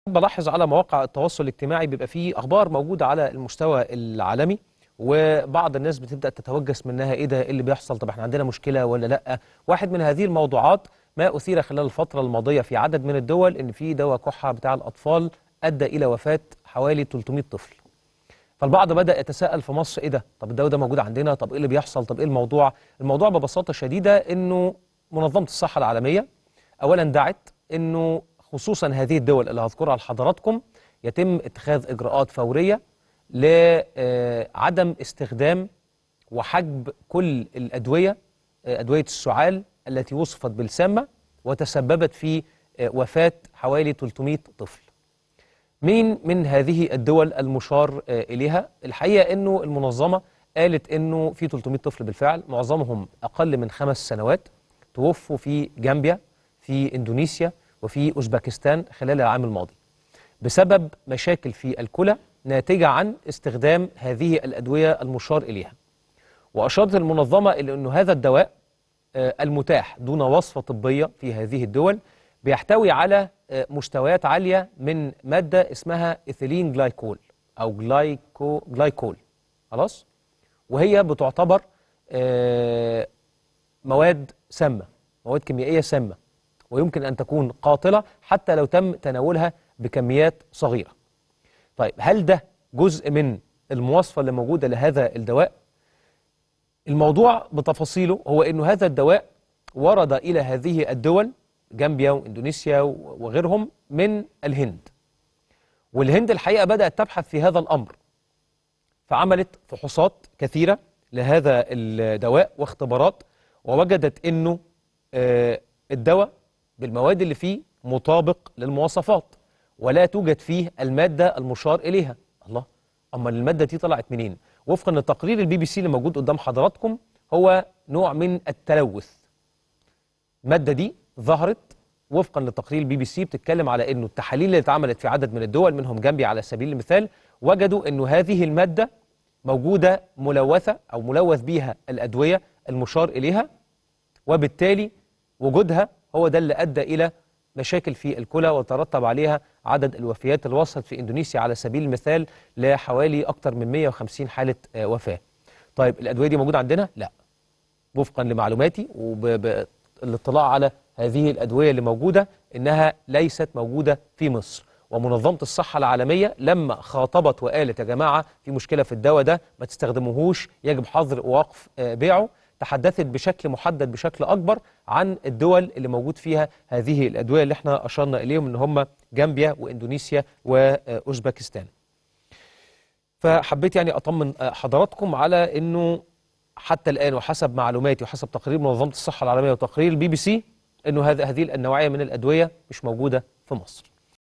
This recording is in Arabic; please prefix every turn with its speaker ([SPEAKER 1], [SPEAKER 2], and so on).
[SPEAKER 1] بلاحظ على مواقع التواصل الاجتماعي بيبقى فيه أخبار موجودة على المستوى العالمي، وبعض الناس بتبدأ تتوجس منها إيه ده، إيه اللي بيحصل؟ طب احنا عندنا مشكلة ولا لأ؟ واحد من هذه الموضوعات ما أثير خلال الفترة الماضية في عدد من الدول إن في دواء كحة بتاع الأطفال أدى إلى وفاة حوالي 300 طفل. فالبعض بدأ يتساءل في مصر إيه ده؟ طب الدواء ده موجود عندنا؟ طب إيه اللي بيحصل؟ طب إيه الموضوع؟ الموضوع ببساطة شديدة إنه منظمة الصحة العالمية أولا دعت إنه خصوصا هذه الدول اللي هذكرها لحضراتكم يتم اتخاذ إجراءات فورية لعدم استخدام وحجب كل الأدوية، أدوية السعال التي وصفت بالسامة وتسببت في وفاة حوالي 300 طفل. مين من هذه الدول المشار إليها؟ الحقيقة أنه المنظمة قالت أنه في 300 طفل بالفعل، معظمهم أقل من 5 سنوات، توفوا في جامبيا، في إندونيسيا، وفي أوزبكستان خلال العام الماضي بسبب مشاكل في الكلى ناتجة عن استخدام هذه الأدوية المشار إليها. وأشارت المنظمة إلى أن هذا الدواء المتاح دون وصفة طبية في هذه الدول بيحتوي على مستويات عالية من مادة اسمها إيثيلين جلايكول أو جلايكول، خلاص؟ وهي بتعتبر مواد سامة، مواد كيميائية سامة، ويمكن أن تكون قاتلة حتى لو تم تناولها بكميات صغيرة. طيب هل ده جزء من المواصفة اللي موجودة لهذا الدواء؟ الموضوع بتفاصيله هو أنه هذا الدواء ورد إلى هذه الدول جامبيا وإندونيسيا وغيرهم من الهند، والهند الحقيقة بدأت تبحث في هذا الأمر، فعملت فحوصات كثيرة لهذا الدواء واختبارات، ووجدت أنه الدواء بالمواد اللي فيه مطابق للمواصفات ولا توجد فيه المادة المشار إليها. الله، أما المادة دي طلعت منين؟ وفقا لتقرير BBC اللي موجود قدام حضراتكم، هو نوع من التلوث. المادة دي ظهرت وفقا لتقرير BBC بتتكلم على أنه التحاليل اللي اتعملت في عدد من الدول منهم جامبيا على سبيل المثال، وجدوا أنه هذه المادة موجودة ملوثة أو ملوث بيها الأدوية المشار إليها، وبالتالي وجودها هو ده اللي أدى إلى مشاكل في الكلى وترتب عليها عدد الوفيات اللي وصلت في إندونيسيا على سبيل المثال لحوالي أكثر من 150 حالة وفاة. طيب الأدوية دي موجودة عندنا؟ لا، وفقا لمعلوماتي وبالاطلاع على هذه الأدوية اللي موجودة إنها ليست موجودة في مصر. ومنظمة الصحة العالمية لما خاطبت وقالت يا جماعة في مشكلة في الدواء ده ما تستخدموهوش، يجب حظر ووقف بيعه، تحدثت بشكل محدد بشكل أكبر عن الدول اللي موجود فيها هذه الأدوية اللي احنا أشرنا إليهم إن هم جامبيا وإندونيسيا وأوزبكستان. فحبيت يعني أطمن حضراتكم على إنه حتى الآن وحسب معلوماتي وحسب تقرير منظمة الصحة العالمية وتقرير BBC إنه هذه النوعية من الأدوية مش موجودة في مصر.